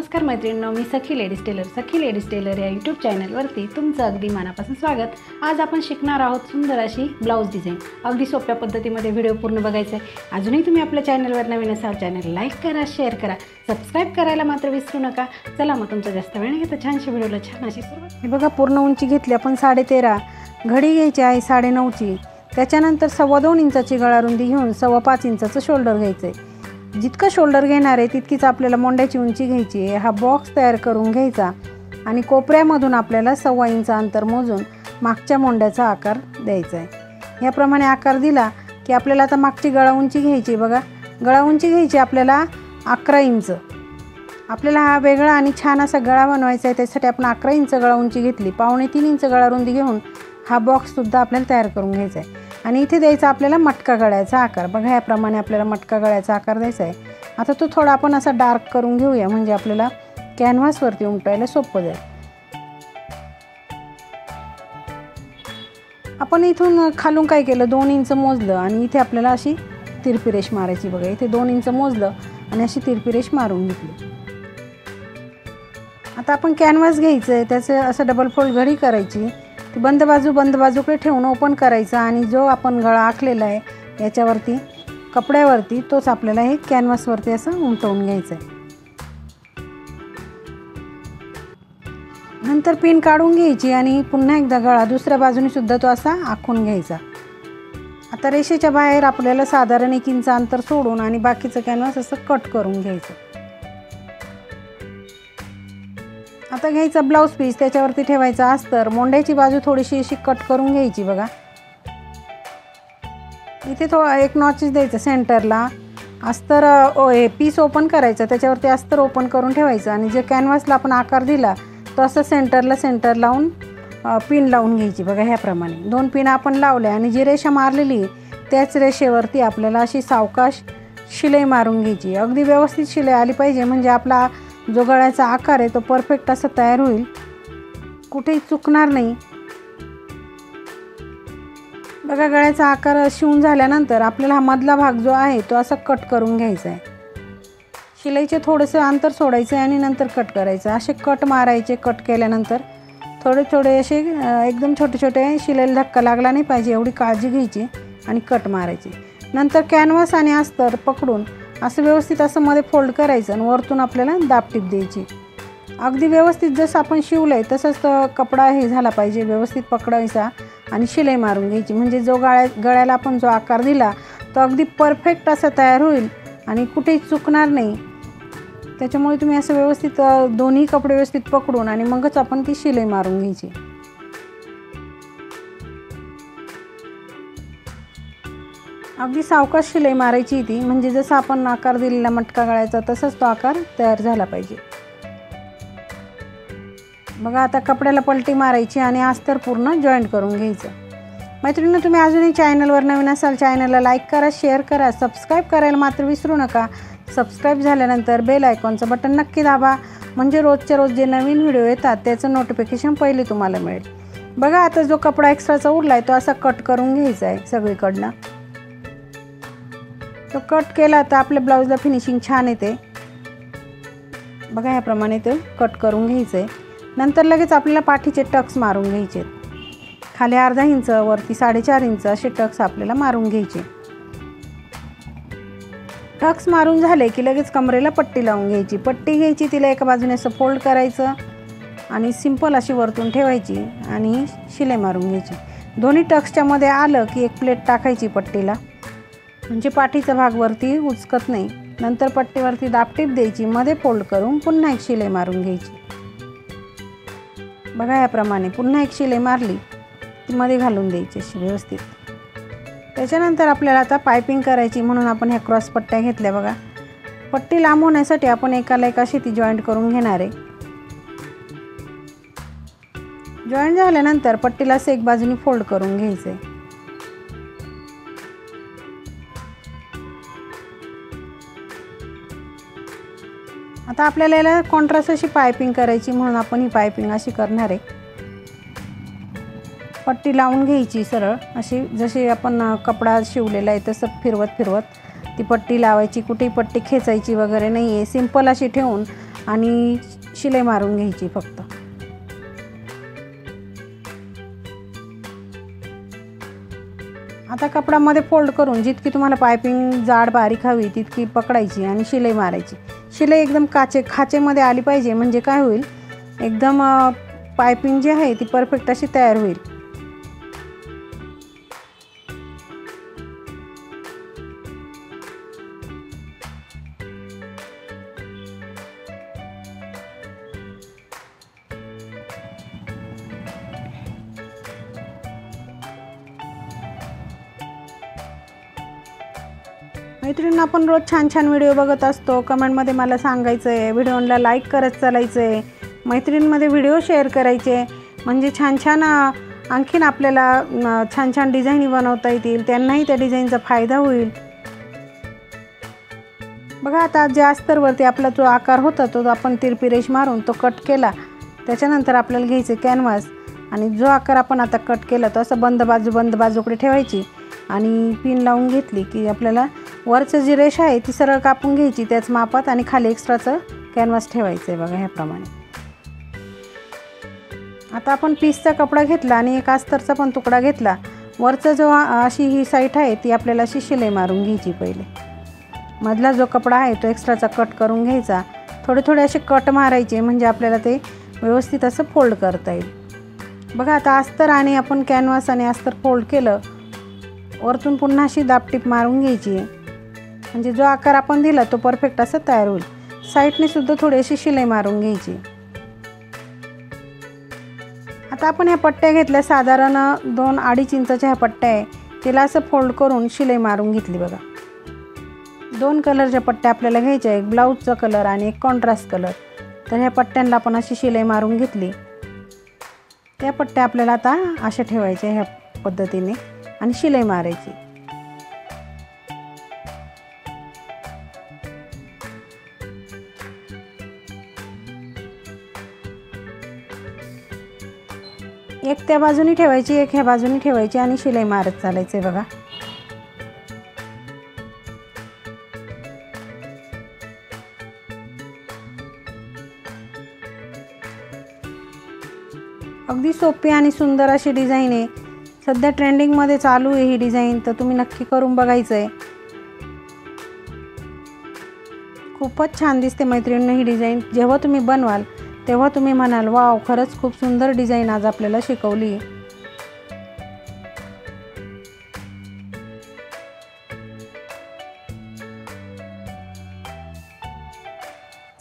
नमस्कार मैत्रिणींनो, मी सखी ladies tailor या यूट्यूब चॅनलवरती तुमचं अगदी मनापासून स्वागत। आज आपण शिकणार आहोत सुंदर अशी ब्लाऊज डिझाईन। अगदी सोप्या पद्धतीमध्ये व्हिडिओ पूर्ण बघायचा आहे। अजूनही तुम्ही आपल्या चॅनलवर नवीन असाल चॅनल लाईक करा, शेअर करा, सबस्क्राईब करायला मात्र विसरू नका। चला मग तुमचा जास्त वेळ नाही घेता छानशा व्हिडिओला छान अशी सुरुवात। हे बघा, पूर्ण उंची घेतली आपण 13.5, घडी घ्यायची आहे 9.5ची। त्याच्यानंतर 2.25 इंचाची गळा रुंदी घेऊन 5.25 इंचाचं शोल्डर घ्यायचं आहे। जितकं शोल्डर घेणार आहे तितकीच आपल्याला मोंड्याची उंची घ्यायची आहे। हा बॉक्स तयार करून घ्यायचा आणि कोपऱ्यामधून आपल्याला 1.25 इंच अंतर मोजून मागच्या मोंड्याचा आकार द्यायचा आहे। याप्रमाणे आकार दिला की आपल्याला आता मागची गळा उंची घ्यायची। बघा, गळा उंची घ्यायची आपल्याला 11 इंच। आपल्याला हा वेगळा आणि छान असा गळा बनवायचा आहे, त्यासाठी आपण 11 इंच गळा उंची घेतली। 2.25 इंच गळा रुंदी घेऊन हा बॉक्ससुद्धा आपल्याला तयार करून घ्यायचा आहे आणि इथे द्यायचा आपल्याला मटका गळ्याचा आकार। बघा, याप्रमाणे आपल्याला मटका गळ्याचा आकार द्यायचा आहे। आता तो थोडा आपण असा डार्क करून घेऊया, म्हणजे आपल्याला कॅनव्हासवरती उमटायला सोपं जाईल। आपण इथून खालून काय केलं, 2 इंच मोजलं आणि इथे आपल्याला अशी तिरपी रेष मारायची। बघा, इथे 2 इंच मोजलं आणि अशी तिरपी रेष मारून घेतली। आता आपण कॅनव्हास घ्यायचं आहे, त्याचं असं डबल फोल्ड घडी करायची, ती बंद बाजूकडे ठेवून ओपन करायचा आणि जो आपण गळा आखलेला आहे याच्यावरती कपड्यावरती तोच आपल्याला हे कॅनव्हासवरती असं उमटवून घ्यायचं आहे। नंतर पिन काढून घ्यायची आणि पुन्हा एकदा गळा दुसऱ्या बाजूने सुद्धा तो असा आखून घ्यायचा। आता रेषेच्या बाहेर आपल्याला साधारण 1 इंच अंतर सोडून आणि बाकीचं कॅनव्हास असं कट करून घ्यायचं। आता घ्यायचा ब्लाऊज पीस, त्याच्यावरती ठेवायचा अस्तर, मोंड्याची बाजू थोडीशी अशी कट करून घ्यायची। बघा, इथे एक नॉच द्यायचं सेंटरला। अस्तर हे पीस ओपन करायचं, त्याच्यावरती अस्तर ओपन करून ठेवायचं आणि जे कॅनव्हासला आपण आकार दिला तो असं सेंटर लावून पिन लावून घ्यायची। बघा, ह्याप्रमाणे 2 पिन आपण लावल्या आणि जी रेषा मारलेली त्याच रेषेवरती आपल्याला अशी सावकाश शिलाई मारून घ्यायची। अगदी व्यवस्थित शिलाई आली पाहिजे, म्हणजे आपला जो गळ्याचा आकार आहे तो परफेक्ट असा तयार होईल, कुठेही चुकणार नाही। बघा, गळ्याचा आकार शिवून झाल्यानंतर आपल्याला हा मधला भाग जो आहे तो असा कट करून घ्यायचा आहे। शिलाईचे थोडंसं अंतर सोडायचं आहे आणि नंतर कट करायचं। असे कट मारायचे। कट केल्यानंतर थोडे असे एकदम छोटे शिलाईला धक्का लागला नाही पाहिजे एवढी काळजी घ्यायची आणि कट मारायचे। नंतर कॅनव्हास आणि अस्तर पकडून असं व्यवस्थित असं मध्ये फोल्ड करायचं आणि वरतून आपल्याला दाबटीप द्यायची। अगदी व्यवस्थित जसं आपण शिवलं आहे तसंच तो कपडा हे झाला पाहिजे, व्यवस्थित पकडायचा आणि शिलाई मारून घ्यायची, म्हणजे जो गळ्याला आपण जो आकार दिला तो अगदी परफेक्ट असा तयार होईल आणि कुठेही चुकणार नाही। त्याच्यामुळे तुम्ही असं व्यवस्थित दोन्ही कपडे व्यवस्थित पकडून आणि मगच आपण ती शिलाई मारून घ्यायची। अगदी सावकाश शिलाई मारायची ती, म्हणजे जसं आपण आकार दिलेला मटका गळ्याचा तसंच तो आकार तयार झाला पाहिजे। बघा, आता कपड्याला पलटी मारायची आणि अस्तर पूर्ण जॉईंट करून घ्यायचं। मैत्रिणींनो, तुम्ही अजूनही चॅनलवर नवीन असाल चॅनलला लाईक करा, शेअर करा, सबस्क्राईब करायला मात्र विसरू नका। सबस्क्राईब झाल्यानंतर बेल आयकॉनचं बटन नक्की दाबा, म्हणजे रोजच्या रोज जे नवीन व्हिडिओ येतात त्याचं नोटिफिकेशन पहिले तुम्हाला मिळेल। बघा, आता जो कपडा एक्स्ट्राचा उरला आहे तो असा कट करून घ्यायचा आहे सगळीकडनं। तो कट केला तर आपल्या ब्लाऊजला फिनिशिंग छान येते। बघा, ह्याप्रमाणे ते कट करून घ्यायचं आहे। नंतर लगेच आपल्याला पाठीचे टक्स मारून घ्यायचे। खाली अर्धा इंच, वरती 4.5 इंच असे टक्स आपल्याला मारून घ्यायचे। टक्स मारून झाले की लगेच कमरेला पट्टी लावून घ्यायची। पट्टी घ्यायची, तिला एका बाजूने असं फोल्ड करायचं आणि सिंपल अशी वरतून ठेवायची आणि शिलाई मारून घ्यायची। दोन्ही टक्सच्या मध्ये आलं की एक प्लेट टाकायची पट्टीला, म्हणजे पाठीचा भाग वरती उचकत नाही। नंतर पट्टीवरती दाबटीप द्यायची, मध्ये फोल्ड करून पुन्हा एक शिलाई मारून घ्यायची। बघा, याप्रमाणे पुन्हा एक शिलाई मारली ती मध्ये घालून द्यायची अशी व्यवस्थित। त्याच्यानंतर आपल्याला आता पायपिंग करायची, म्हणून आपण ह्या क्रॉस पट्ट्या घेतल्या। बघा, पट्टी लांब होण्यासाठी आपण एकाला एक अशी ती जॉईंट करून घेणार आहे। जॉईंट झाल्यानंतर पट्टीला असं एक बाजूने फोल्ड करून घ्यायचं आहे। आता आपल्याला याला कॉन्ट्रास्ट अशी पायपिंग करायची, म्हणून आपण ही पायपिंग अशी करणार आहे। पट्टी लावून घ्यायची सरळ अशी, जशी आपण कपडा शिवलेला आहे तसं फिरवत ती पट्टी लावायची। कुठेही पट्टी खेचायची वगैरे नाही आहे, सिंपल अशी ठेवून आणि शिलाई मारून घ्यायची फक्त। आता कपड्यामध्ये फोल्ड करून जितकी तुम्हाला पायपिंग जाड बारीक हवी तितकी पकडायची आणि शिलाई मारायची। शिलाई एकदम खाचेमध्ये आली पाहिजे, म्हणजे काय होईल, एकदम पायपिंग जी आहे ती परफेक्ट अशी तयार होईल। मैत्रिणींना, आपण रोज छान छान व्हिडिओ बघत असतो, कमेंटमध्ये मला सांगायचं आहे, व्हिडिओला लाईक करत चालायचं आहे, मैत्रिणींमध्ये व्हिडिओ शेअर करायचे, म्हणजे छान छान आणखीन आपल्याला छान छान डिझाईन बनवता येतील, त्यांनाही त्या डिझाईनचा फायदा होईल। बघा आता जे अस्तरवरती आपला जो आकार होता तो आपण तिरपी रेष मारून तो कट केला। त्याच्यानंतर आपल्याला घ्यायचे कॅनव्हास आणि जो आकार आपण आता कट केला तो असं बंद बाजूकडे ठेवायची आणि पिन लावून घेतली की आपल्याला वरचं जी रेष आहे ती सरळ कापून घ्यायची त्याच मापात आणि खाली एक्स्ट्राचं कॅनव्हास ठेवायचं आहे बघा ह्याप्रमाणे। आता आपण पीसचा कपडा घेतला आणि एक अस्तरचा पण तुकडा घेतला। वरचा जो अशी ही साईड आहे ती आपल्याला अशी शिलाई मारून घ्यायची पहिले। मधला जो कपडा आहे तो एक्स्ट्राचा कट करून घ्यायचा, थोडे असे कट मारायचे म्हणजे आपल्याला ते व्यवस्थित असं फोल्ड करता येईल। बघा आता अस्तर आणि आपण कॅनव्हास आणि अस्तर फोल्ड केलं, वरतून पुन्हा अशी दाबटीप मारून घ्यायची आहे, म्हणजे जो आकार आपण दिला तो परफेक्ट असं तयार होईल। साईडने सुद्धा थोडी अशी शिलाई मारून घ्यायची। आता आपण ह्या पट्ट्या घेतल्या, साधारण 2-2.5 इंचाच्या ह्या पट्ट्या आहे, तिला असं फोल्ड करून शिलाई मारून घेतली बघा। 2 कलरच्या पट्ट्या आपल्याला घ्यायच्या, एक ब्लाऊजचा कलर आणि एक कॉन्ट्रास्ट कलर। तर ह्या पट्ट्यांना आपण अशी शिलाई मारून घेतली। त्या पट्ट्या आपल्याला आता अशा ठेवायच्या ह्या पद्धतीने आणि शिलाई मारायची। एक त्या बाजूनी ठेवायची, एक ह्या बाजूनी ठेवायची आणि शिलाई मारत चालायचे बघा। अगदी सोपी आणि सुंदर अशी डिझाईन आहे, सध्या ट्रेंडिंगमध्ये चालू आहे ही डिझाईन, तर तुम्ही नक्की करून बघायचं आहे। खूपच छान दिसते मैत्रिणींनो ही डिझाईन। जेव्हा तुम्ही बनवाल तेव्हा तुम्ही म्हणाल वाव, खरंच खूप सुंदर डिझाईन आज आपल्याला शिकवली।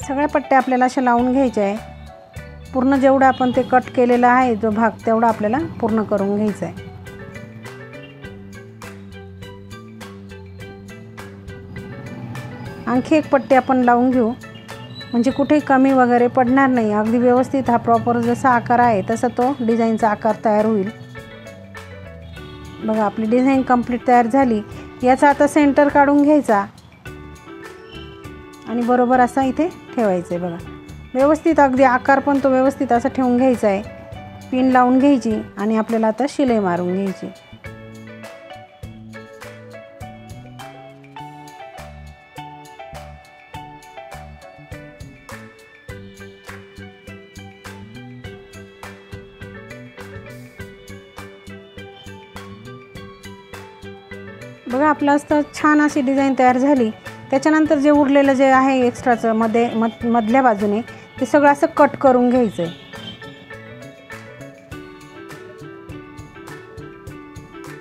सगळ्या पट्ट्या आपल्याला अशा लावून घ्यायच्या आहे। पूर्ण जेवढा आपण ते कट केलेला आहे जो भाग तेवढा आपल्याला पूर्ण करून घ्यायचा आहे। आणखी एक पट्टी आपण लावून घेऊ, म्हणजे कुठे कमी वगैरे पडणार नाही, अगदी व्यवस्थित हा प्रॉपर जसा आकार आहे तसा तो डिझाईनचा आकार तयार होईल। बघा आपली डिझाईन कंप्लीट तयार झाली। याचा आता सेंटर काढून घ्यायचा आणि बरोबर असा इथे ठेवायचं आहे बघा, व्यवस्थित अगदी आकार पण तो व्यवस्थित असा ठेवून घ्यायचा आहे। पिन लावून घ्यायची आणि आपल्याला आता शिलाई मारून घ्यायची। बघा आपलं असं छान अशी डिझाईन तयार झाली। त्याच्यानंतर जे उरलेलं जे आहे एक्स्ट्राचं मधल्या बाजूने ते सगळं असं कट करून घ्यायचं आहे।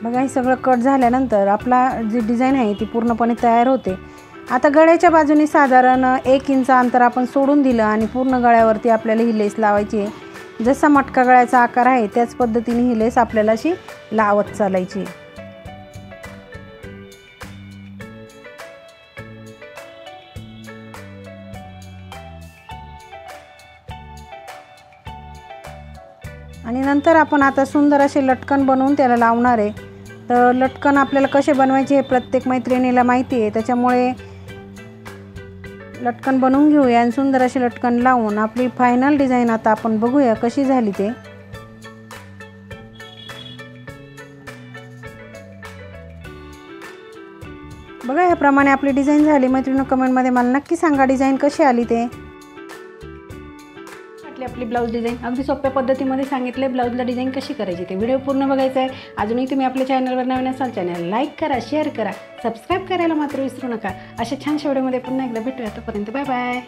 बघा हे सगळं कट झाल्यानंतर आपला जी डिझाईन आहे ती पूर्णपणे तयार होते। आता गळ्याच्या बाजूने साधारण 1 इंच अंतर आपण सोडून दिलं आणि पूर्ण गळ्यावरती आपल्याला ही लेस लावायची आहे। जसा मटका गळ्याचा आकार आहे त्याच पद्धतीने ही लेस आपल्याला अशी लावत चालायची। आणि नंतर आपण आता सुंदर असे लटकन बनवून त्याला लावणार आहे। तर लटकन आपल्याला कसे बनवायचे हे प्रत्येक मैत्रिणीला माहिती आहे, त्याच्यामुळे लटकन बनवून घेऊया आणि सुंदर असे लटकन लावून आपली फायनल डिझाईन आता आपण बघूया कशी झाली ते। बघा याप्रमाणे आपली डिझाईन झाली। मैत्रिणींनो कमेंटमध्ये मला नक्की सांगा डिझाईन कशी आली ते। आपली आपली ब्लाऊज डिझाईन अगदी सोप्या पद्धतीमध्ये सांगितले ब्लाऊजला डिझाईन कशी करायची ते व्हिडिओ पूर्ण बघायचा आहे. अजूनही तुम्ही आपल्या चॅनलवर नवीन असाल चॅनल लाईक करा, शेअर करा, सबस्क्राईब करायला मात्र विसरू नका. अशा छानशा व्हिडिओमध्ये पुन्हा एकदा भेटूया. तोपर्यंत बाय बाय.